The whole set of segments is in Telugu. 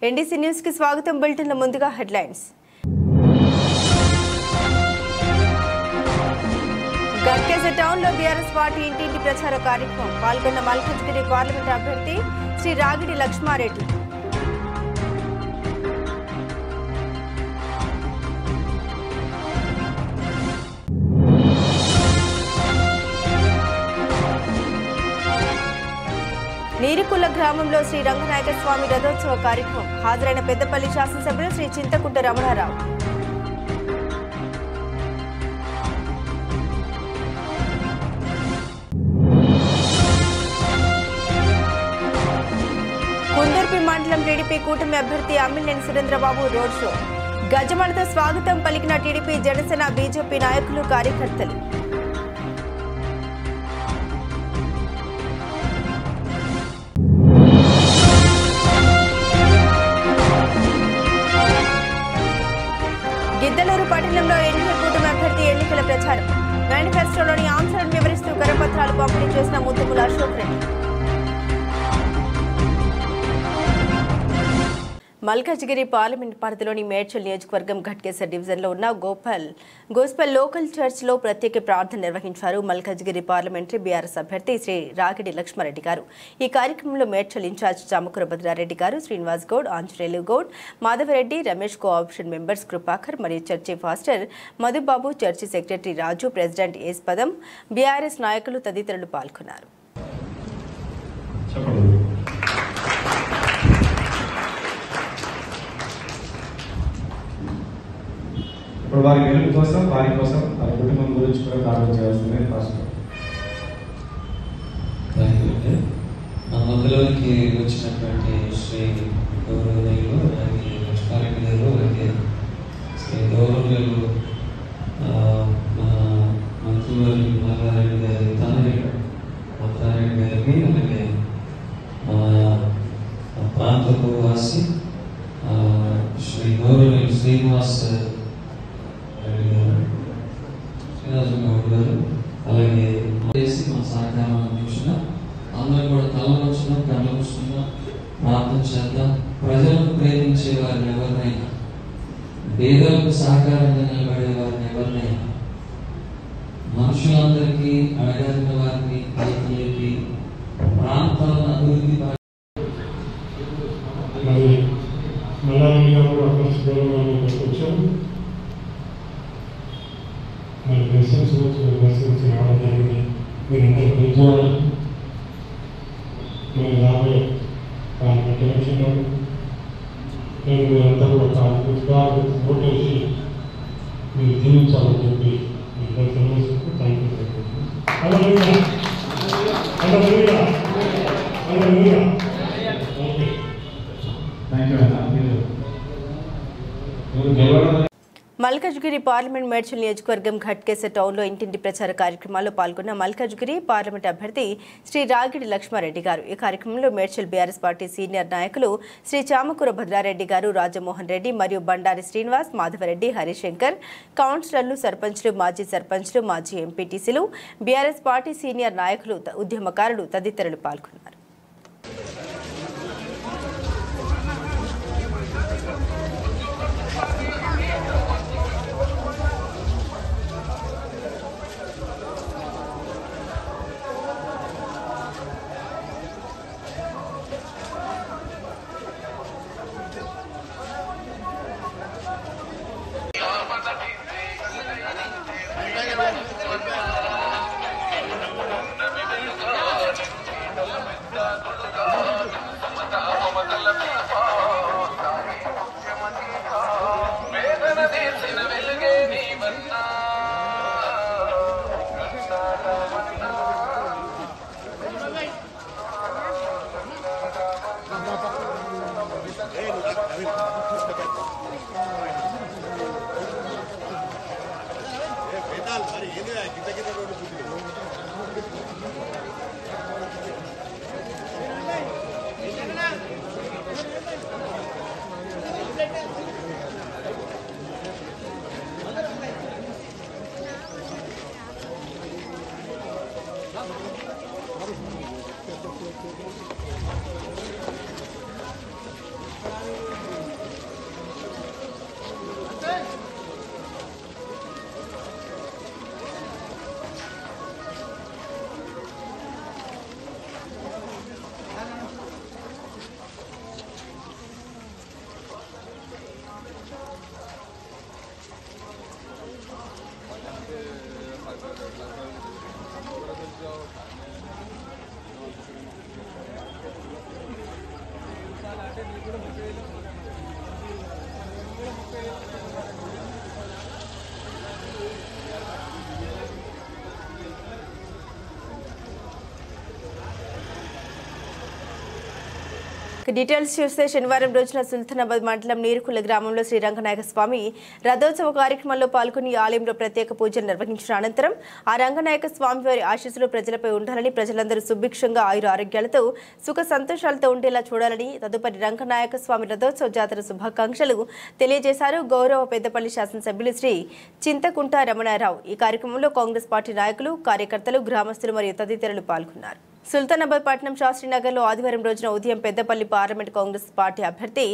ఎన్డీసీ న్యూస్ కి స్వాగతం. బులెటిన్ల ముందుగా హెడ్లైన్స్. గట్కేస టౌన్ లో బీఆర్ఎస్ పార్టీ ఇంటింటి ప్రచార కార్యక్రమం. పాల్గొన్న మల్కాజ్గిరి పార్లమెంట్ అభ్యర్థి శ్రీ రాగిడి లక్ష్మారెడ్డి. నీరుకుల్ల గ్రామంలో శ్రీ రంగనాయక స్వామి రథోత్సవ కార్యక్రమం. హాజరైన పెద్దపల్లి శాసనసభ్యులు శ్రీ చింతకుంట రమణారావు. కుందర్పి మండలం టీడీపీ కూటమి అభ్యర్థి అమ్మినేని సురేంద్రబాబు రోడ్ షో. గజమాలతో స్వాగతం పలికిన టీడీపీ, జనసేన, బీజేపీ నాయకులు, కార్యకర్తలు. గిద్దలూరు పట్టణంలో ఎన్నికల కూటమి అభ్యర్థి ఎన్నికల ప్రచారం. మేనిఫెస్టోలోని అంశాలను వివరిస్తూ కరపత్రాలు పంపిణీ చేసిన ముత్తుముల అశోక్ రెడ్డి. మల్కాజ్గిరి పార్లమెంట్ పరిధిలోని మేడ్చల్ నియోజకవర్గం ఘట్కేసర్ డివిజన్లో ఉన్న గోస్పల్ లోకల్ చర్చ్లో ప్రత్యేక ప్రార్థన నిర్వహించారు మల్కాజ్గిరి పార్లమెంటరీ బీఆర్ఎస్ అభ్యర్థి శ్రీ రాగిడి లక్ష్మారెడ్డి గారు. ఈ కార్యక్రమంలో మేడ్చల్ ఇన్ఛార్జ్ చామకూర భద్రారెడ్డి గారు, శ్రీనివాస్ గౌడ్, ఆంజనేయులు గౌడ్, మాధవరెడ్డి, రమేష్ కోఆప్షన్ మెంబర్స్ కృపాకర్ మరియు church pastor Madhubabu, church secretary Raju, president S Padam, BRS నాయకులు తదితరులు పాల్గొన్నారు. ఇప్పుడు వారి వెలుగు కోసం, వారి కోసం, వారి కుటుంబం గురించి కూడా ప్రార్థన చేయాల్సిందే. మా మధ్యలోకి వచ్చినటువంటి శ్రీ గౌరవనీయులు అలాగే లక్ష్మారెడ్డి గారు, అలాగే శ్రీ గౌరవనీయులు మన మంత్రులు నాగారెడ్డి గారి మంత్రారెడ్డి గారికి, అలాగే ప్రాంతపు వాసి శ్రీ గౌరవనీయులు శ్రీనివాస్ గారు, అలాగే చేసి మా సహకారం అందించిన అందరూ కూడా తలవచ్చున్నాం, కళ్ళవచ్చున్నాం, ప్రార్థన చేద్దాం. ప్రజలను ప్రేమించే వారిని ఎవరినైనా, పేదలకు సహకారంగా నిలబడే వారిని ఎవరినైనా, మనుషులందరికీ అడగాల్సిన వారిని పైకి లేపి ప్రాంతాలను అభివృద్ధి మరి దర్శించి రావడం జరిగింది. మీరందరూ పిలిచేవాళ్ళు మరి రాబోయే పార్లమెంట్ ఎలక్షన్లో నేను మీరంతా కూడా ఓటేసి మీరు జీవించాలని చెప్పి మీరందరూ తెలియజేస్తూ thank you. Malkajgiri parliament Medchal నియోజకవర్గం ఘట్కేసర్ టౌన్లో ఇంటింటి ప్రచార కార్యక్రమాల్లో పాల్గొన్న మల్కాజ్గిరి పార్లమెంట్ అభ్యర్థి శ్రీ రాగిడి లక్ష్మారెడ్డి గారు. ఈ కార్యక్రమంలో మేడ్చల్ బీఆర్ఎస్ పార్టీ సీనియర్ నాయకులు శ్రీ చామకూర భద్రారెడ్డి గారు, రాజమోహన్ రెడ్డి మరియు బండారి శ్రీనివాస్, మాధవరెడ్డి, హరిశంకర్, కౌన్సిలర్లు, సర్పంచ్లు, మాజీ సర్పంచ్లు, మాజీ ఎంపీటీసీలు, బీఆర్ఎస్ పార్టీ సీనియర్ నాయకులు, ఉద్యమకారులు తదితరులు పాల్గొన్నారు. డీటెయిల్స్ చూస్తే శనివారం రోజున సుల్తానాబాద్ మండలం నీరుకుల గ్రామంలో శ్రీ రంగనాయక స్వామి రథోత్సవ కార్యక్రమంలో పాల్గొని ఆలయంలో ప్రత్యేక పూజలు నిర్వహించిన అనంతరం ఆ రంగనాయక స్వామి వారి ఆశీస్సులు ప్రజలపై ఉండాలని, ప్రజలందరూ సుభిక్షంగా ఆయుర ఆరోగ్యాలతో సుఖ సంతోషాలతో ఉండేలా చూడాలని తదుపరి రంగనాయక స్వామి రథోత్సవ జాతర శుభాకాంక్షలు తెలియజేశారు గౌరవ పెద్దపల్లి శాసనసభ్యులు శ్రీ చింతకుంట రమణారావు. ఈ కార్యక్రమంలో కాంగ్రెస్ పార్టీ నాయకులు, కార్యకర్తలు, గ్రామస్తులు మరియు తదితరులు పాల్గొన్నారు. సుల్తానాబాద్ పట్టణం శాస్త్రీనగర్లో ఆదివారం రోజున ఉదయం పెద్దపల్లి పార్లమెంట్ కాంగ్రెస్ పార్టీ అభ్యర్థి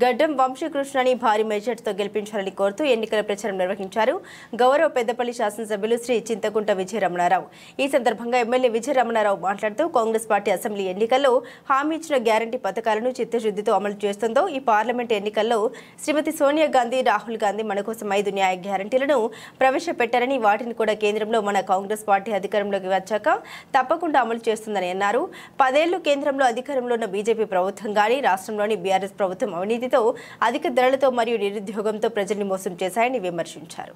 గడ్డం వంశీకృష్ణని భారీ మెజార్టీతో గెలిపించాలని కోరుతూ ఎన్నికల ప్రచారం నిర్వహించారు గౌరవ పెద్దపల్లి శాసనసభ్యులు శ్రీ చింతకుంట విజయరమణారావు. ఈ సందర్భంగా ఎమ్మెల్యే విజయరమణారావు మాట్లాడుతూ కాంగ్రెస్ పార్టీ అసెంబ్లీ ఎన్నికల్లో హామీ ఇచ్చిన గ్యారంటీ పథకాలను చిత్తశుద్ధితో అమలు చేస్తుందో ఈ పార్లమెంట్ ఎన్నికల్లో శ్రీమతి సోనియా గాంధీ, రాహుల్ గాంధీ మన కోసం 5 న్యాయ గ్యారంటీలను ప్రవేశపెట్టారని, వాటిని కూడా కేంద్రంలో మన కాంగ్రెస్ పార్టీ అధికారంలోకి వచ్చాక తప్పకుండా అమలు చేస్తుందని అన్నారు. 10 ఏళ్లు కేంద్రంలో అధికారంలో ఉన్న బీజేపీ ప్రభుత్వం గాని, రాష్ట్రంలోని బీఆర్ఎస్ ప్రభుత్వం అవినీతితో, అధిక ధరలతో మరియు నిరుద్యోగంతో ప్రజల్ని మోసం చేశాయని విమర్శించారు.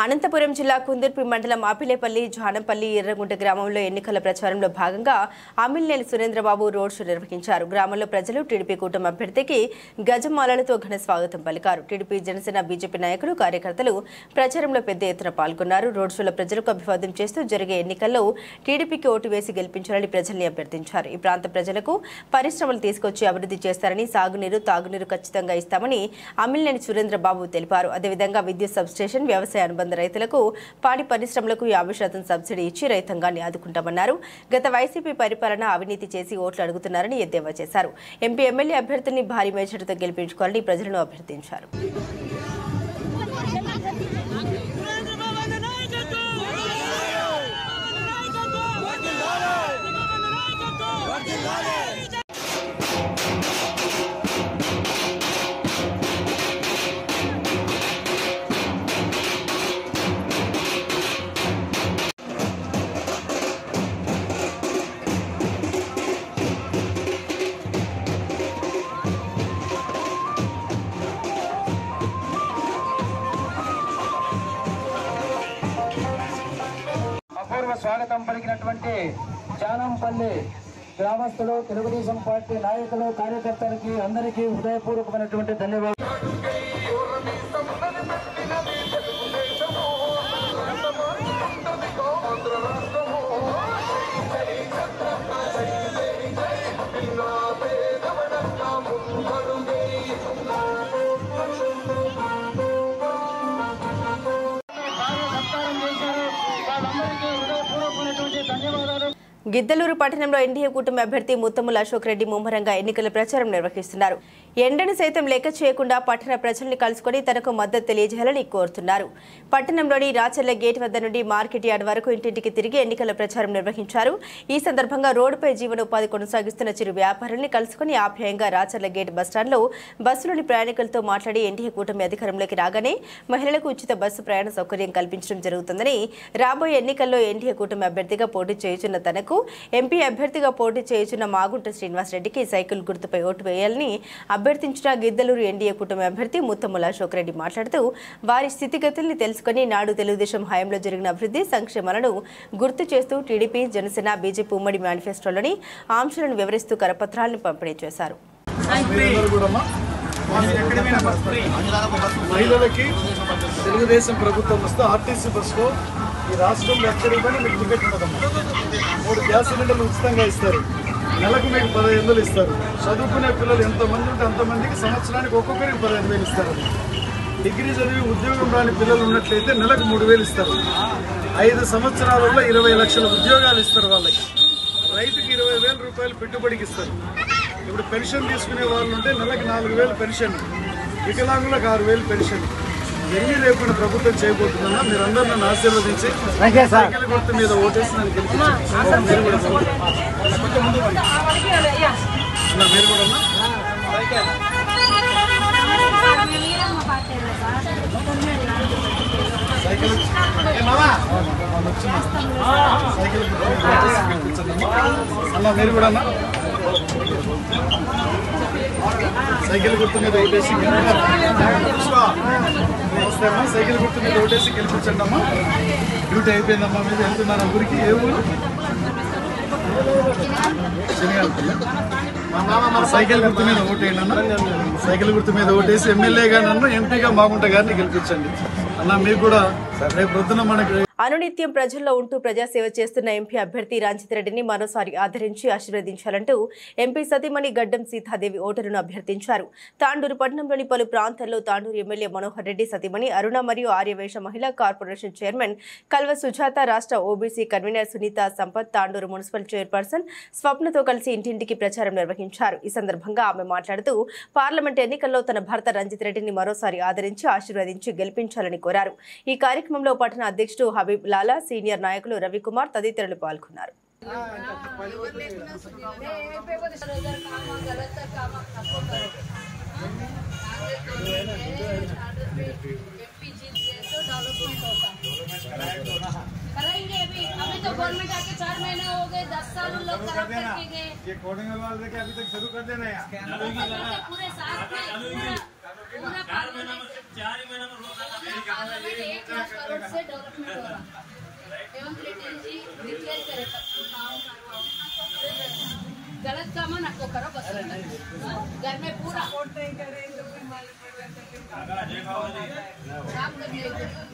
అనంతపురం జిల్లా కుందుర్పి మండలం ఆపిలేపల్లి, జానంపల్లి, ఎర్రగుంట గ్రామంలో ఎన్నికల ప్రచారంలో భాగంగా అమిలినేని సురేంద్రబాబు రోడ్ షో నిర్వహించారు. గ్రామంలో ప్రజలు టీడీపీ కూటమి అభ్యర్థికి గజమాలలతో ఘన స్వాగతం పలికారు. టీడీపీ, జనసేన, బీజేపీ నాయకులు, కార్యకర్తలు ప్రచారంలో పెద్ద ఎత్తున పాల్గొన్నారు. రోడ్ షోలో ప్రజలకు అభివాదం చేస్తూ జరిగే ఎన్నికల్లో టీడీపీకి ఓటు వేసి గెలిపించాలని ప్రజల్ని అభ్యర్థించారు. ఈ ప్రాంత ప్రజలకు పరిశ్రమలు తీసుకొచ్చి అభివృద్ధి చేస్తారని, సాగునీరు, తాగునీరు ఖచ్చితంగా ఇస్తామని అమిలినేని సురేంద్రబాబు తెలిపారు. అదేవిధంగా విద్యుత్ సబ్స్టేషన్, వ్యవసాయ అనుబంధ రైతులకు, పాడి పరిశ్రమలకు 50% సబ్సిడీ ఇచ్చి రైతాంగాన్ని ఆదుకుంటామన్నారు. గత వైసీపీ పరిపాలన అవినీతి చేసి ఓట్లు అడుగుతున్నారని ఎద్దేవా చేశారు. ఎంపీ, ఎమ్మెల్యే అభ్యర్థుల్ని భారీ మెజార్టీతో గెలిపించుకోవాలని ప్రజలను అభ్యర్థించారు. స్వాగతం పలికినటువంటి జానంపల్లి గ్రామస్తులు, తెలుగుదేశం పార్టీ నాయకులు, కార్యకర్తలకి అందరికీ హృదయపూర్వకమైనటువంటి ధన్యవాదాలు. గిద్దలూరు పట్టణంలో ఎన్డీఏ కూటమి అభ్యర్థి ముత్తముల అశోక్ రెడ్డి ముమ్మరంగా ఎన్నికల ప్రచారం నిర్వహిస్తున్నారు. ఎండను సైతం లెక్క చేయకుండా పట్టణ ప్రజల్ని కలుసుకుని తనకు మద్దతు తెలియజేయాలని కోరుతున్నారు. పట్టణంలోని రాచర్ల గేట్ వద్ద నుండి మార్కెట్ యార్డ్ వరకు ఇంటింటికి తిరిగి ఎన్నికల ప్రచారం నిర్వహించారు. ఈ సందర్భంగా రోడ్డుపై జీవనోపాధి కొనసాగిస్తున్న చిరు వ్యాపారుల్ని కలుసుకుని ఆప్యాయంగా రాచర్ల గేట్ బస్టాండ్లో బస్సులోని ప్రయాణికులతో మాట్లాడి ఎన్డీఏ కూటమి అధికారంలోకి రాగానే మహిళలకు ఉచిత బస్సు ప్రయాణ సౌకర్యం కల్పించడం జరుగుతుందని, రాబోయే ఎన్నికల్లో ఎన్డీఏ కూటమి అభ్యర్థిగా పోటీ చేయుచున్న తనకు, ఎంపీ అభ్యర్థిగా పోటీ చేయుచున్న మాగుంట శ్రీనివాసరెడ్డికి సైకిల్ గుర్తుపై ఓటు వేయాలని అభ్యర్థించిన గిద్దలూరు ఎన్డీఏ కూటమి అభ్యర్థి ముత్తముల అశోక్ రెడ్డి మాట్లాడుతూ వారి స్థితిగతుల్ని తెలుసుకుని నాడు తెలుగుదేశం హయాంలో జరిగిన అభివృద్ధి సంక్షేమాలను గుర్తు చేస్తూ టీడీపీ, జనసేన, బీజేపీ ఉమ్మడి మేనిఫెస్టోలోని ఆంశాలను వివరిస్తూ కరపత్రాలను పంపిణీ చేశారు. మహిళలకి తెలుగుదేశం ప్రభుత్వం వస్తే ఆర్టీసీ బస్సులో ఈ రాష్ట్రంలో ఎక్కడికి పోయినా మీకు టికెట్ ఉండదమ్మా. 3 గ్యాస్ సిలిండర్లు ఉచితంగా ఇస్తారు. నెలకు మీకు 15,000 ఇస్తారు. చదువుకునే పిల్లలు ఎంతమంది ఉంటే అంతమందికి సంవత్సరానికి ఒక్కొక్కరికి 15,000 ఇస్తారు. డిగ్రీ చదివి ఉద్యోగం రాని పిల్లలు ఉన్నట్లయితే నెలకు 3,000 ఇస్తారు. 5 సంవత్సరాలలో 20 లక్షల ఉద్యోగాలు ఇస్తారు వాళ్ళకి. రైతుకి 20,000 రూపాయలు పెట్టుబడికి ఇస్తారు. ఇప్పుడు పెన్షన్ తీసుకునే వాళ్ళు ఉంటే నెలకు 4,000 పెన్షన్, వికలాంగులకు 6,000 పెన్షన్. ఎన్ని లేకుండా ప్రభుత్వం చేయబోతుందన్నా మీరందరూ నన్ను ఆశీర్వదించి సైకిల్ గుర్తు మీద ఓటేసి నన్ను గెలిపించారు. మీరు కూడా సైకిల్ సైకిల్ అన్న మీరు కూడా సైకిల్ గుర్తు మీద ఓటేసి నమస్తే అమ్మా. సైకిల్ గుర్తు మీద ఓటేసి గెలిపించండి అమ్మా. డ్యూటీ అయిపోయిందమ్మా. మీద వెళ్తున్నాను ఊరికి. ఏ ఊరు? సైకిల్ గుర్తు మీద ఓటేయండి అన్న. సైకిల్ గుర్తు మీద ఓటేసి ఎమ్మెల్యేగా నన్ను ఎంపీగా మాగుంట గారిని గెలిపించండి అన్న. మీకు కూడా రేపు పొద్దున మనకి అనునిత్యం ప్రజల్లో ఉంటూ ప్రజాసేవ చేస్తున్న ఎంపీ అభ్యర్థి రంజిత్ రెడ్డిని మరోసారి ఆదరించి ఆశీర్వదించాలంటూ ఎంపీ సతీమణి గడ్డం సీతాదేవి ఓటరును అభ్యర్థించారు. తాండూరు పట్టణంలోని పలు ప్రాంతాల్లో తాండూరు ఎమ్మెల్యే మనోహర్ రెడ్డి సతీమణి అరుణ మరియు ఆర్యవేశ మహిళా కార్పొరేషన్ చైర్మన్ కల్వ సుజాత, రాష్ట్ర OBC convener Sunitha Sampath, Tandur municipal chairperson స్వప్నతో కలిసి ఇంటింటికి ప్రచారం నిర్వహించారు. ఈ సందర్భంగా ఆమె మాట్లాడుతూ పార్లమెంట్ ఎన్నికల్లో తన భర్త రంజిత్ రెడ్డిని మరోసారి ఆదరించి ఆశీర్వదించి గెలిపించాలని కోరారు. ఈ కార్యక్రమంలో పట్టణ అధ్యక్షుడు హబీబ్ లాలా, సీనియర్ నాయకులు రవికుమార్ తదితరులు పాల్గొన్నారు. करेंगे अभी तो गवर्नमेंट आके 4 महीने हो गए, 10 साल लोग खराब करके गए। ये कोडिंग वाले लेके अभी तक शुरू कर देना यार। पूरे साथ में पूरा 4 महीना में 1 लाख करोड़ से डेवलपमेंट हो रहा। रेवंत रेड्डी जी डिक्लेयर करे गलत काम ना को करो बस। घर में पूरा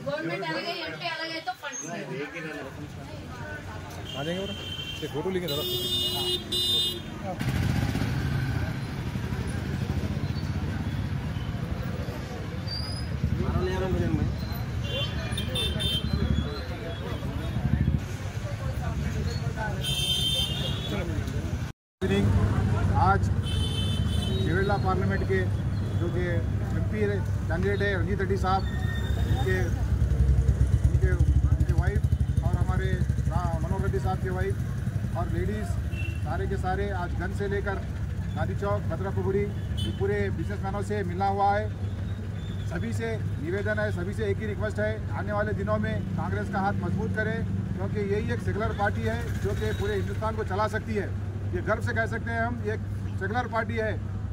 गवर्नमेंट अलग है, एमपी अलग है तो फंड आ जाएंगे बड़ा ये फोटो लेके जरा आज केरला पार्लियामेंट के जो कि एमपी कैंडिडेट है रंजीत रेड्डी साहब, उनके वाइफ और हमारे मनोहर रेड्डी साहब के वाइफ और लेडीज़ सारे के सारे आज गन से लेकर गांधी चौक, भद्रापुरी पूरे बिजनेसमैनों से मिलना हुआ है। सभी से निवेदन है, सभी से एक ही रिक्वेस्ट है, आने वाले दिनों में कांग्रेस का हाथ मजबूत करें, क्योंकि यही एक सेकुलर पार्टी है जो कि पूरे हिंदुस्तान को चला सकती है। ये गर्व से कह सकते हैं हम, ये सेकुलर पार्टी है।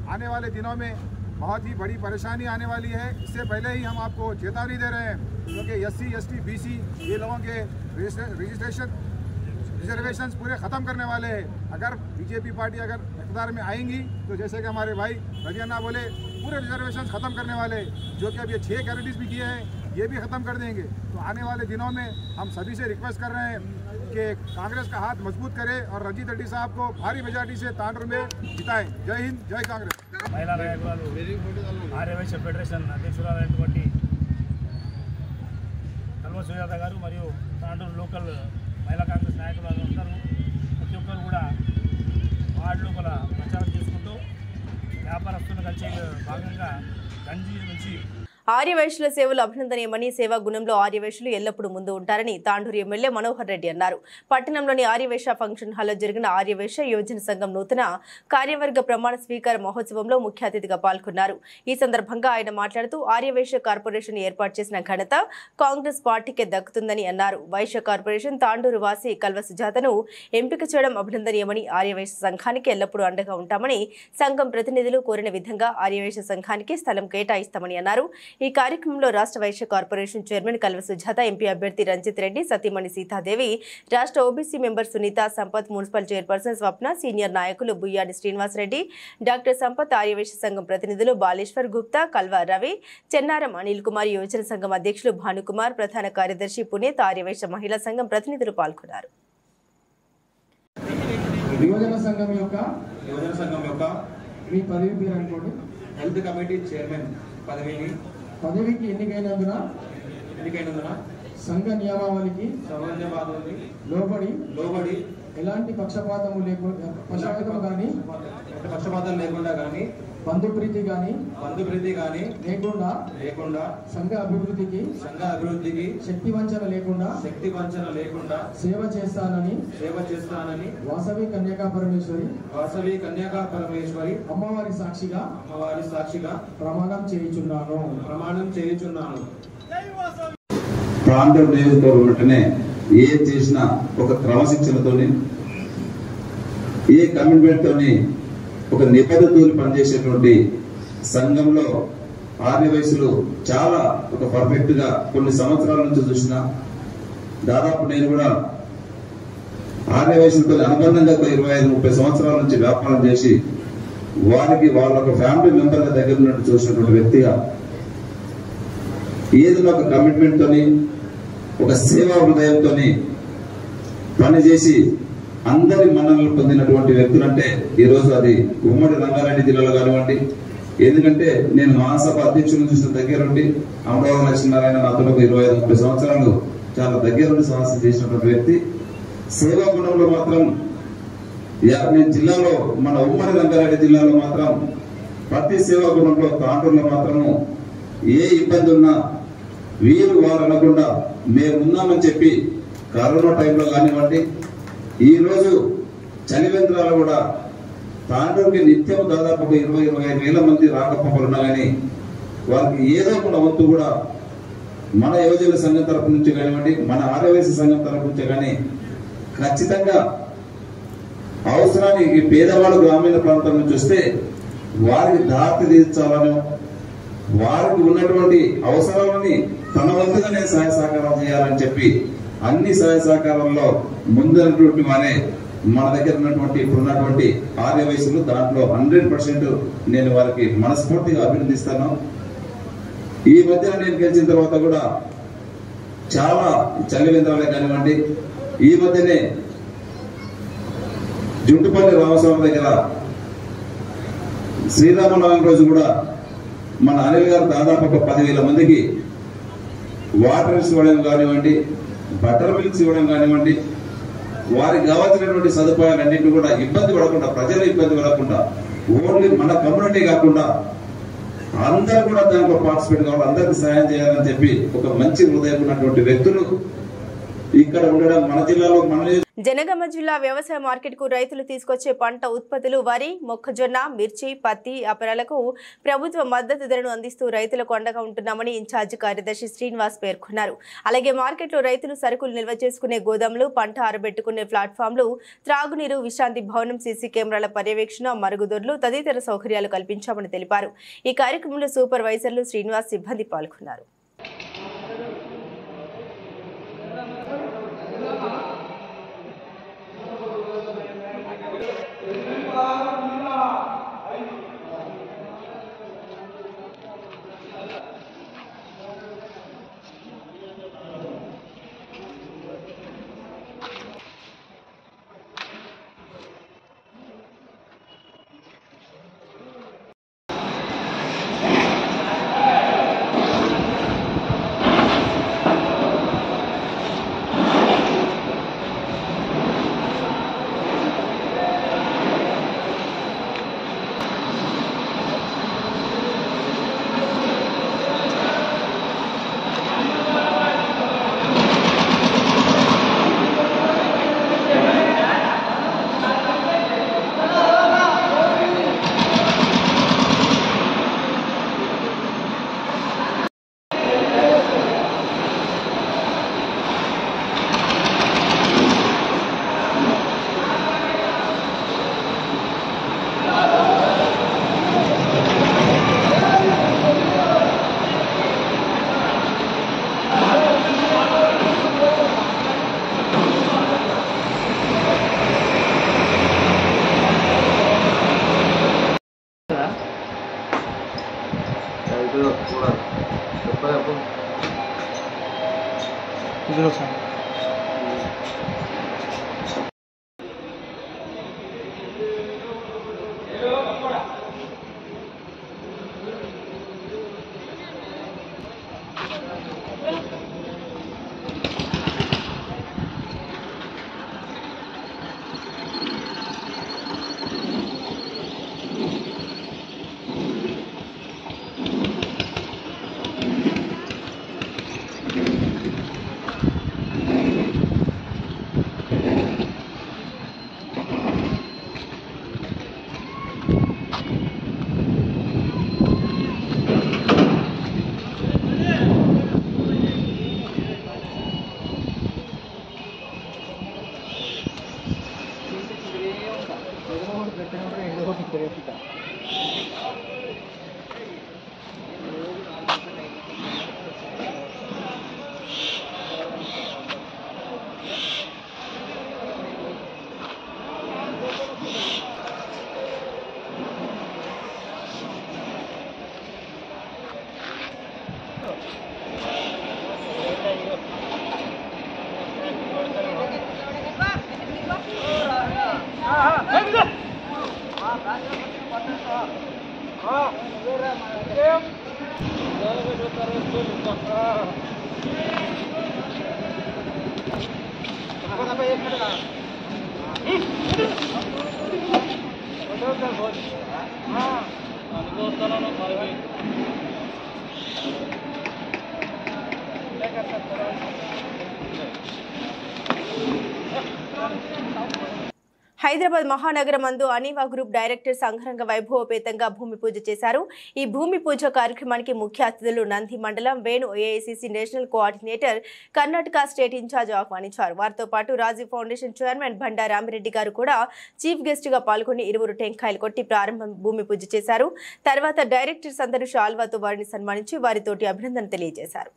आने वाले दिनों में बहुत ही बड़ी परेशानी आने वाली है। इससे पहले ही हम आपको चेतावनी दे रहे हैं, क्योंकि SC, ST, BC ये लोगों के रिजर्वेशंस पूरे ख़त्म करने वाले हैं। अगर बीजेपी पार्टी अगर इक़्तिदार में आएंगी तो जैसे कि हमारे भाई रवियाना बोले, पूरे रिजर्वेशंस ख़त्म करने वाले, जो कि अब ये 6 कैटेगरीज भी किए हैं, ये भी ख़त्म कर देंगे। तो आने वाले दिनों में हम सभी से रिक्वेस्ट कर रहे हैं कि कांग्रेस का हाथ मजबूत करे और रंजीत रेड्डी साहब को भारी मेजॉरिटी से तांडूर में जिताएं। जय हिंद, जय कांग्रेस। महिला नायकुराలు ఆర్యవైశ్య ఫెడరేషన్ అధ్యక్షురాలైనటువంటి కల్వ సుజాత గారు మరియు తాండూరు లోకల్ మహిళా కాంగ్రెస్ నాయకులు అందరూ ప్రతి ఒక్కరు కూడా వార్డు లోపల ప్రచారం చేసుకుంటూ వ్యాపారస్తులు కలిసే భాగంగా గంజి నుంచి ఆర్యవైశ్యుల సేవలు అభినందనీయమని, సేవా గుణంలో ఆర్యవైశ్యులు ఎల్లప్పుడూ ముందు ఉంటారని తాండూరు ఎమ్మెల్యే మనోహర్ రెడ్డి అన్నారు. పట్టణంలోని ఆర్యవైశ్య ఫంక్షన్ హాల్లో జరిగిన ఆర్యవైశ్య యోజన సంఘం నూతన కార్యవర్గ ప్రమాణ స్వీకార మహోత్సవంలో ముఖ్య అతిథిగా పాల్గొన్నారు. ఈ సందర్భంగా ఆయన మాట్లాడుతూ ఆర్యవైశ్య కార్పొరేషన్ ఏర్పాటు చేసిన ఘనత కాంగ్రెస్ పార్టీకే దక్కుతుందని అన్నారు. వైశ్య కార్పొరేషన్ తాండూరు వాసి కల్వ సుజాతను ఎంపిక చేయడం అభినందనీయమని, ఆర్యవైశ్య సంఘానికి ఎల్లప్పుడూ అండగా ఉంటామని సంఘం ప్రతినిధులు కోరిన విధంగా ఆర్యవైశ్య సంఘానికి స్థలం కేటాయిస్తామని అన్నారు. ఈ కార్యక్రమంలో రాష్ట్ర Vysya corporation chairman Kalva Sujatha, MP అభ్యర్థి రంజిత్ రెడ్డి, సతీమణి సీతాదేవి, రాష్ట్ర OBC member Sunitha Sampath, municipal chairperson Swapna, senior నాయకులు బుయ్యాడి శ్రీనివాసరెడ్డి, డాక్టర్ సంపత్, ఆర్యవైశ్య సంఘం ప్రతినిధులు బాలేశ్వర్ గుప్తా, కల్వ రవి, చెన్నారం అనిల్ కుమార్, యోజన సంఘం అధ్యక్షులు భానుకుమార్, ప్రధాన కార్యదర్శి పునీత్, ఆర్యవైశ్య మహిళా సంఘం ప్రతినిధులు పాల్గొన్నారు. యువజన సంఘం యొక్క మీ పదవి పేరు అనుకోండి. హెల్త్ కమిటీ చైర్మన్ పదవికి ఎన్నికైనందున సంఘ నియమావళికి లోబడి ఎలాంటి పక్షపాతం లేకుండా కానీ బంధుప్రీతి కానీ లేకుండా సంఘ అభివృద్ధికి శక్తి వంచన లేకుండా సేవ చేస్తానని వాసవి కన్యకా పరమేశ్వరి అమ్మవారి సాక్షిగా ప్రమాణం చేయుచున్నాను. ప్రాంతం నియోజకవర్గం వెంటనే ఏం చేసినా ఒక క్రమశిక్షణతోనే ఏ కమిట్మెంట్ తోని ఒక నిబద్ధతతో పనిచేసేటువంటి సంఘంలో ఆర్యవైశ్యులు చాలా ఒక పర్ఫెక్ట్ గా కొన్ని సంవత్సరాల నుంచి చూసిన, దాదాపు నేను కూడా ఆర్యవైశ్యులతో అనుబంధంగా 25-30 సంవత్సరాల నుంచి వ్యాపారం చేసి వారికి వాళ్ళ ఒక ఫ్యామిలీ మెంబర్ గా దగ్గర ఉన్నట్టు చూసినటువంటి వ్యక్తిగా ఏదైనా ఒక కమిట్మెంట్ తోని ఒక సేవా హృదయంతో పనిచేసి అందరి మన్ననలు పొందినటువంటి వ్యక్తులంటే ఈరోజు అది ఉమ్మడి రంగారెడ్డి జిల్లాలో కానివ్వండి. ఎందుకంటే నేను మహాసభ అధ్యక్షులను చూసిన దగ్గరుండి అమరావతి లక్ష్మీనారాయణ నాతో 25-30 సంవత్సరాలు చాలా దగ్గరుండి సహాసం చేసినటువంటి వ్యక్తి. సేవా గుణంలో మాత్రం నేను జిల్లాలో మన ఉమ్మడి రంగారెడ్డి జిల్లాలో మాత్రం ప్రతి సేవా గుణంలో తాండ్రుల్లో మాత్రము ఏ ఇబ్బంది ఉన్నా వీరు వారు అనకుండా మేము ఉన్నామని చెప్పి కరోనా టైంలో కానివ్వండి, ఈ రోజు చలివేంద్రాలు కూడా తాండూరుకి నిత్యం దాదాపు 20-25 వేల మంది రాకపోకలున్నా కానీ వారికి ఏదో ఒక వంతు కూడా మన యువజన సంఘం తరపు నుంచి కానివ్వండి, మన ఆర్యవైశ్య సంఘం తరపు నుంచి కానీ ఖచ్చితంగా అవసరానికి పేదవాడు గ్రామీణ ప్రాంతం నుంచి వస్తే వారికి దారి తీర్చాలను, వారికి ఉన్నటువంటి అవసరాలని తన వంతుగానే సహాయ సహకారం చేయాలని చెప్పి అన్ని సహాయ సహకారంలో ముందున్నటువంటి వారే మన దగ్గర ఉన్నటువంటి ఆర్యవైశ్యులు. దాంట్లో 100% నేను వారికి మనస్ఫూర్తిగా అభినందిస్తాను. ఈ మధ్యన నేను గెలిచిన తర్వాత కూడా చాలా చలివేంద్రాలే కానివ్వండి, ఈ మధ్యనే జుంటుపల్లి రామస్వామి దగ్గర శ్రీరామనవమి రోజు కూడా మన అనిల్ గారు దాదాపు ఒక 10,000 మందికి వాటర్స్ ఇవ్వడం కానివ్వండి, బటర్ మిల్క్స్ ఇవ్వడం కానివ్వండి, వారికి కావాల్సినటువంటి సదుపాయాలన్నింటినీ కూడా ఇబ్బంది పడకుండా, ప్రజలు ఇబ్బంది పడకుండా, ఓన్లీ మన కమ్యూనిటీ కాకుండా అందరూ కూడా దాంట్లో పార్టిసిపేట్ కావాలి, అందరికి సహాయం చేయాలని చెప్పి ఒక మంచి హృదయం ఉన్నటువంటి వ్యక్తులు ఇక్కడ ఉండడం మన జిల్లాలో జనగామ జిల్లా వ్యవసాయ మార్కెట్ కు రైతులు తీసుకొచ్చే పంట ఉత్పత్తులు వరి, మొక్కజొన్న, మిర్చి, పత్తి అపరాలకు ప్రభుత్వ మద్దతు ధరను అందిస్తూ రైతులకు అండగా ఉంటున్నామని ఇన్ఛార్జి కార్యదర్శి శ్రీనివాస్ పేర్కొన్నారు. అలాగే మార్కెట్లో రైతులు సరుకులు నిల్వ చేసుకునే గోదాములు, పంట ఆరబెట్టుకునే ప్లాట్ఫామ్లు, త్రాగునీరు, విశ్రాంతి భవనం, సీసీ కెమెరాల పర్యవేక్షణ, మరుగుదొడ్లు తదితర సౌకర్యాలు కల్పించామని తెలిపారు. ఈ కార్యక్రమంలో సూపర్వైజర్లు, శ్రీనివాస్ సిబ్బంది పాల్గొన్నారు. హైదరాబాద్ మహానగరం మందు అనివా గ్రూప్ డైరెక్టర్స్ అంగరంగ వైభవపేతంగా భూమి పూజ చేశారు. ఈ భూమి పూజ కార్యక్రమానికి ముఖ్య అతిథులు నంది మండలం Venu AICC national coordinator Karnataka state incharge ఆహ్వానించారు. వారితో పాటు రాజీవ్ ఫౌండేషన్ చైర్మన్ బండా రామిరెడ్డి గారు కూడా చీఫ్ గెస్ట్ గా పాల్గొని ఇరువురు టెంకాయలు కొట్టి ప్రారంభం భూమి పూజ చేశారు. తర్వాత డైరెక్టర్స్ అందరూ షాల్వాతో వారిని సన్మానించి వారితోటి అభినందన తెలియజేశారు.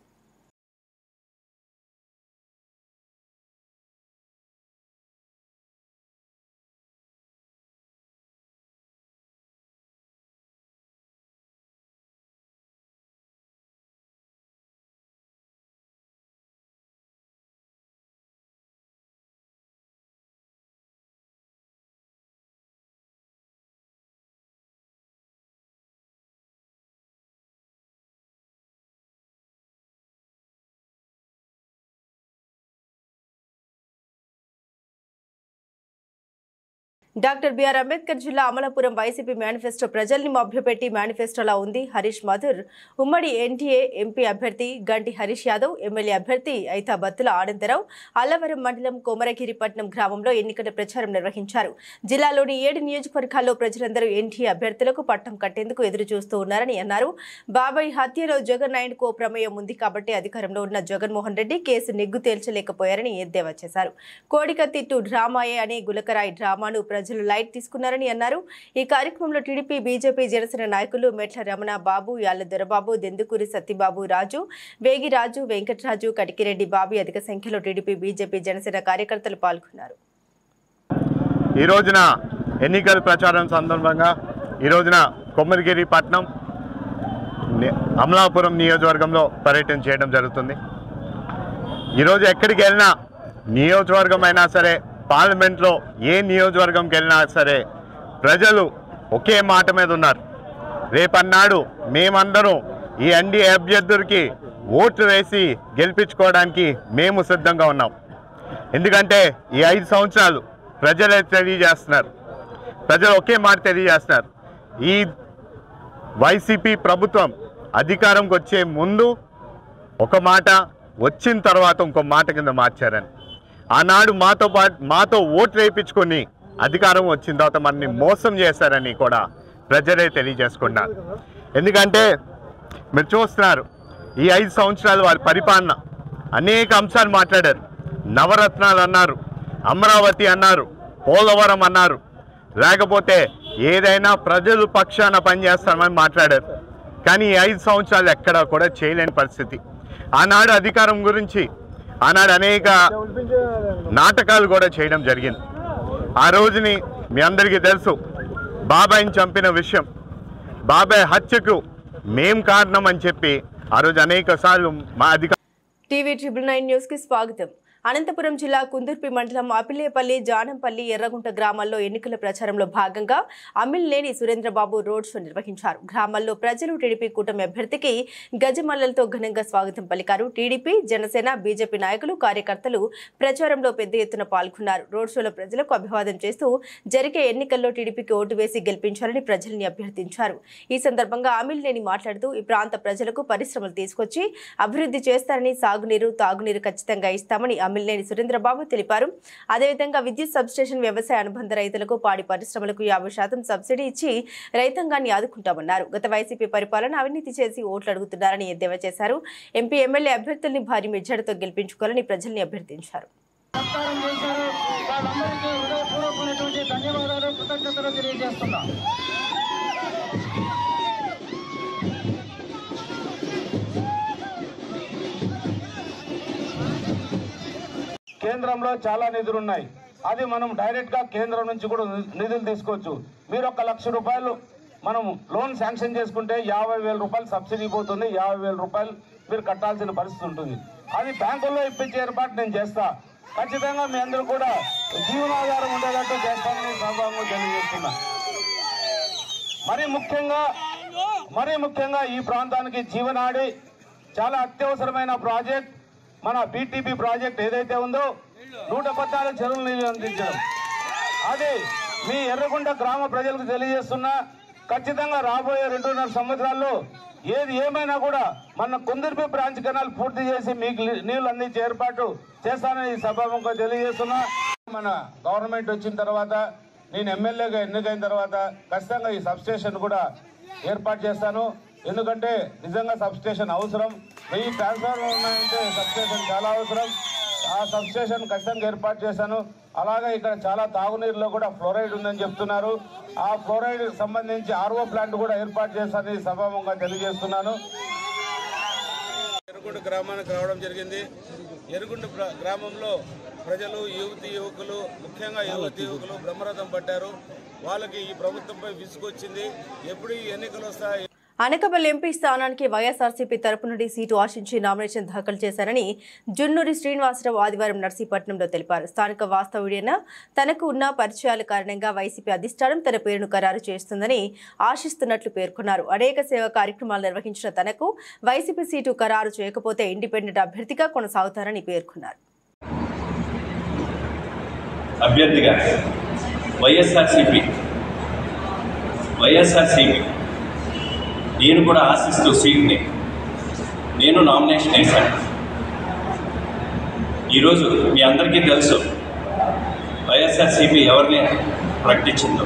డాక్టర్ బిఆర్ అంబేద్కర్ జిల్లా అమలాపురం వైసీపీ మేనిఫెస్టో ప్రజల్ని మభ్యపెట్టి మేనిఫెస్టోలా ఉంది. హరీష్ మధుర్ ఉమ్మడి ఎన్టీఏ ఎంపీ అభ్యర్థి గంటి హరీష్ యాదవ్, ఎమ్మెల్యే అభ్యర్థి అయితా బత్తుల ఆనందరావు అల్లవరం మండలం కొమరగిరిపట్నం గ్రామంలో ఎన్నికల ప్రచారం నిర్వహించారు. జిల్లాలోని 7 నియోజకవర్గాల్లో ప్రజలందరూ ఎన్టీఏ అభ్యర్థులకు పట్టం కట్టేందుకు ఎదురు చూస్తూ ఉన్నారని అన్నారు. బాబాయ్ హత్యలో జగన్ నాయుడుకు ప్రమేయం ఉంది కాబట్టి అధికారంలో ఉన్న జగన్మోహన్ రెడ్డి కేసు నెగ్గు తేల్చలేకపోయారని ఎద్దేవా చేశారు. కోడికత్తిట్టు డ్రామాయే అనే గులకరాయి డ్రామాను ప్రజలు లైట్ తీసుకున్నారని అన్నారు. ఈ కార్యక్రమంలో టీడీపీ, బీజేపీ, జనసేన నాయకులు మెట్ల రమణ బాబు, యాళ్ల దొరబాబు, దెందుకూరి సత్యబాబు రాజు, వేగి రాజు, వెంకటరాజు, కటికిరెడ్డి బాబీ అధిక సంఖ్యలో టీడీపీ, బీజేపీ, జనసేన కార్యకర్తలు పాల్గొన్నారు. ఈ రోజున ఎన్నికల ప్రచారం సందర్భంగా ఈ రోజున కొమరగిరిపట్నం అమలాపురం నియోజకవర్గంలో పర్యటన చేయడం జరుగుతుంది. ఈరోజు ఎక్కడికి వెళ్ళినా నియోజకవర్గం అయినా సరే, పార్లమెంట్లో ఏ నియోజకవర్గంకి వెళ్ళినా సరే ప్రజలు ఒకే మాట మీద ఉన్నారు. రేపన్నాడు మేమందరం ఈ ఎన్డీఏ అభ్యర్థులకి ఓట్లు వేసి గెలిపించుకోవడానికి మేము సిద్ధంగా ఉన్నాం. ఎందుకంటే ఈ 5 సంవత్సరాలు ప్రజలే తెలియజేస్తున్నారు, ప్రజలు ఒకే మాట తెలియజేస్తున్నారు. ఈ వైసీపీ ప్రభుత్వం అధికారంకి వచ్చే ముందు ఒక మాట, వచ్చిన తర్వాత ఇంకో మాట కింద మార్చారని. ఆనాడు మాతో ఓట్లు వేయించుకొని అధికారం వచ్చిన తర్వాత మనని మోసం చేశారని కూడా ప్రజలే తెలియజేసుకున్నారు. ఎందుకంటే మీరు చూస్తున్నారు ఈ 5 సంవత్సరాలు వారి పరిపాలన అనేక అంశాలు మాట్లాడారు. నవరత్నాలు అన్నారు, అమరావతి అన్నారు, పోలవరం అన్నారు, లేకపోతే ఏదైనా ప్రజలు పక్షాన పనిచేస్తామని మాట్లాడారు. కానీ ఈ 5 సంవత్సరాలు ఎక్కడా కూడా చేయలేని పరిస్థితి. ఆనాడు అధికారం గురించి ఆనాడు అనేక నాటకాలు కూడా చేయడం జరిగింది. ఆ రోజుని మీ అందరికీ తెలుసు, బాబాయిని చంపిన విషయం, బాబాయ్ హత్యకు మేం కారణం అని చెప్పి ఆ రోజు అనేక సార్లు మా అధికారులు. టీవీ 9 న్యూస్ కి స్వాగతం. అనంతపురం జిల్లా కుందుర్పి మండలం అపిలేపల్లి, జానంపల్లి, ఎర్రగుంట గ్రామాల్లో ఎన్నికల ప్రచారంలో భాగంగా అమ్మిలినేని సురేంద్రబాబు రోడ్ షో నిర్వహించారు. గ్రామాల్లో ప్రజలు టీడీపీ కూటమి అభ్యర్థికి గజమల్లలతో ఘనంగా స్వాగతం పలికారు. టీడీపీ, జనసేన, బీజేపీ నాయకులు, కార్యకర్తలు ప్రచారంలో పెద్ద ఎత్తున పాల్గొన్నారు. రోడ్ షోలో ప్రజలకు అభివాదం చేస్తూ జరిగే ఎన్నికల్లో టీడీపీకి ఓటు వేసి గెలిపించాలని ప్రజల్ని అభ్యర్థించారు. ఈ సందర్భంగా అమ్మిలినేని మాట్లాడుతూ ఈ ప్రాంత ప్రజలకు పరిశ్రమలు తీసుకొచ్చి అభివృద్ధి చేస్తారని, సాగునీరు, తాగునీరు ఖచ్చితంగా ఇస్తామని అమ్మిలినేని సురేంద్రబాబు తెలిపారు. అదేవిధంగా విద్యుత్ సబ్స్టేషన్, వ్యవసాయ అనుబంధ రైతులకు, పాడి పరిశ్రమలకు 50% సబ్సిడీ ఇచ్చి రైతాంగాన్ని ఆదుకుంటామన్నారు. గత వైసీపీ పరిపాలన అవినీతి చేసి ఓట్లు అడుగుతున్నారని ఎద్దేవా చేశారు. ఎంపీ, ఎమ్మెల్యే అభ్యర్థుల్ని భారీ మెజార్టీతో గెలిపించుకోవాలని ప్రజల్ని అభ్యర్థించారు. కేంద్రంలో చాలా నిధులు ఉన్నాయి, అది మనం డైరెక్ట్ గా కేంద్రం నుంచి కూడా నిధులు తీసుకోవచ్చు. మీరు 1 లక్ష రూపాయలు మనం లోన్ శాంక్షన్ చేసుకుంటే 50,000 రూపాయలు సబ్సిడీ పోతుంది, 50,000 రూపాయలు మీరు కట్టాల్సిన పరిస్థితి ఉంటుంది. అది బ్యాంకుల్లో ఇప్పించే ఏర్పాటు నేను చేస్తా. ఖచ్చితంగా మీ అందరూ కూడా జీవనాధారం ఉండేటట్టు చేస్తానని సభాముఖంగా తెలియజేస్తున్నా. మరి ముఖ్యంగా మరీ ముఖ్యంగా ఈ ప్రాంతానికి జీవనాడి చాలా అత్యవసరమైన ప్రాజెక్ట్ మన బీటీపీ ప్రాజెక్ట్ ఏదైతే ఉందో 114 చెరువులు నీళ్లు అందించడం. అది మీ ఎర్రగొండ గ్రామ ప్రజలకు తెలియజేస్తున్నా, ఖచ్చితంగా రాబోయే 2.5 సంవత్సరాల్లో ఏది ఏమైనా కూడా మన కుందుర్పి బ్రాంచ్ కెనాల్ పూర్తి చేసి మీకు నీళ్లు అందించే ఏర్పాటు చేస్తానని ఈ సభాముఖంగా తెలియజేస్తున్నా. మన గవర్నమెంట్ వచ్చిన తర్వాత, నేను ఎమ్మెల్యేగా ఎన్నికైన తర్వాత ఖచ్చితంగా ఈ సబ్స్టేషన్ కూడా ఏర్పాటు చేస్తాను. ఎందుకంటే నిజంగా సబ్స్టేషన్ అవసరం. 1000 ట్రాన్స్ఫార్మర్ ఉన్నాయంటే సబ్స్టేషన్ చాలా అవసరం. ఆ సబ్స్టేషన్ ఖచ్చితంగా ఏర్పాటు చేశాను. అలాగే ఇక్కడ చాలా తాగునీరులో కూడా ఫ్లోరైడ్ ఉందని చెప్తున్నారు. ఆ ఫ్లోరైడ్ సంబంధించి ఆర్ఓ ప్లాంట్ కూడా ఏర్పాటు చేస్తానని సభాముఖంగా తెలియజేస్తున్నాను. ఎర్రగొండ గ్రామానికి రావడం జరిగింది. ఎర్రగొండ గ్రామంలో ప్రజలు, యువకులు, ముఖ్యంగా యువకులు బ్రహ్మరథం పట్టారు. వాళ్ళకి ఈ ప్రభుత్వంపై విసుగొచ్చింది. ఎప్పుడు ఈ ఎన్నికలు వస్తాయి. అనకాపల్లి ఎంపీ స్థానానికి వైఎస్ఆర్సీపీ తరపు నుండి సీటు ఆశించి నామినేషన్ దాఖలు చేశారని జున్నూరి శ్రీనివాసరావు ఆదివారం నర్సీపట్నంలో తెలిపారు. స్థానిక వాస్తవ్యుడైన తనకు ఉన్న పరిచయాల కారణంగా వైసీపీ అధిష్టానం తన పేరును ఖరారు చేస్తుందని ఆశిస్తున్నట్లు పేర్కొన్నారు. అనేక సేవా కార్యక్రమాలు నిర్వహించిన తనకు వైసీపీ సీటు ఖరారు చేయకపోతే ఇండిపెండెంట్ అభ్యర్థిగా కొనసాగుతారని పేర్కొన్నారు. అభ్యర్థిగా వైఎస్ఆర్సీపీ నేను కూడా ఆశిస్తూ సీట్ని నేను నామినేషన్ వేశాను. ఈరోజు మీ అందరికీ తెలుసు వైఎస్ఆర్సీపీ ఎవరిని ప్రకటించిందో,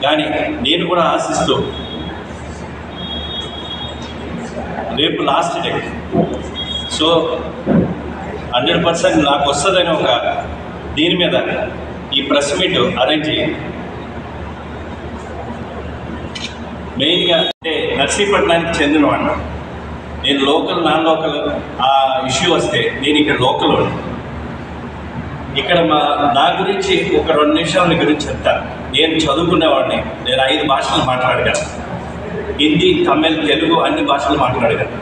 కానీ నేను కూడా ఆశిస్తూ రేపు లాస్ట్ డే, సో 100% నాకు వస్తుందని ఒక దీని మీద ఈ ప్రెస్ మీట్ అరేంజ్ చేయండి. మెయిన్గా అంటే నర్సీపట్నానికి చెందినవాడిని నేను. లోకల్ నాన్ లోకల్ ఆ ఇష్యూ వస్తే నేను ఇక్కడ లోకల్ ఇక్కడ నా గురించి ఒక 2 నిమిషాల గురించి చెప్తాను. నేను చదువుకునేవాడిని. నేను 5 భాషలు మాట్లాడగలను. హిందీ, తమిళ్, తెలుగు అన్ని భాషలు మాట్లాడగలను.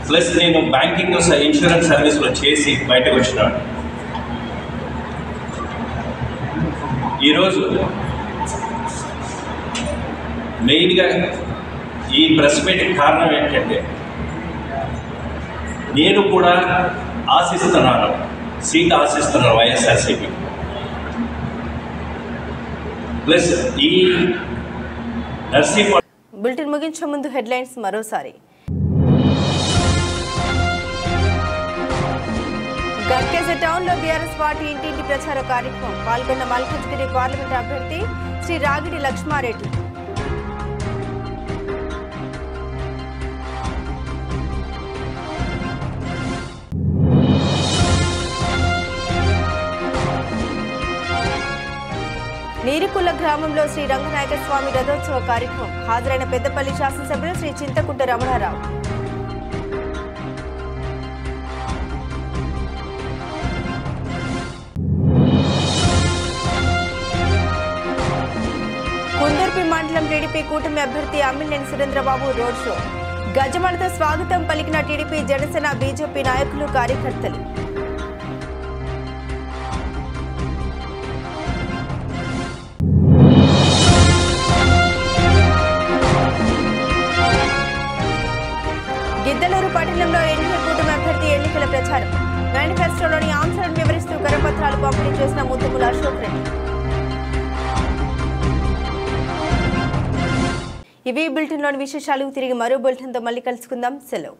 ప్లస్ నేను బ్యాంకింగ్ ఇన్సూరెన్స్ సర్వీస్లో చేసి బయటకు వచ్చినాడు. ఈరోజు మెయిన్గా ఈ ప్రెస్ మీట్కి కారణం ఏంటంటే నేను కూడా ఆశిస్తున్నాను, సీట్ ఆశిస్తున్నాను వైఎస్ఆర్సీపీ. ప్లస్ ఈ నర్సీపట్నం. బులెటిన్ ముగించే ముందు హెడ్లైన్స్ మరోసారి. గట్కేసర్ టౌన్లో బీఆర్ఎస్ పార్టీ ఇంటింటి ప్రచార కార్యక్రమం. పాల్గొన్న మల్కజ్గిరి పార్లమెంట్ అభ్యర్థి శ్రీ రాగిడి లక్ష్మారెడ్డి. నీరుకుల్ల గ్రామంలో శ్రీ రంగనాయక స్వామి రథోత్సవ కార్యక్రమం. హాజరైన పెద్దపల్లి శాసనసభ్యులు శ్రీ చింతకుంట రమణారావు. కుందర్పి మండలం టీడీపీ కూటమి అభ్యర్థి అమ్మినేని సురేంద్రబాబు రోడ్ షో. గజమాలతో స్వాగతం పలికిన టీడీపీ, జనసేన, బీజేపీ నాయకులు, కార్యకర్తలు. గిద్దలూరు పట్టణంలో ఎన్నికల కూటమి అభ్యర్థి ఎన్నికల ప్రచారం. మేనిఫెస్టోలోని ఆంశాలను వివరిస్తూ కరపత్రాలు పంపిణీ చేసిన ముత్తుముల అశోక్ రెడ్డి. ఇవి బులెటిన్లోని విశేషాలు. తిరిగి మరో బులెటిన్తో మళ్ళీ కలుసుకుందాం. సెలవు.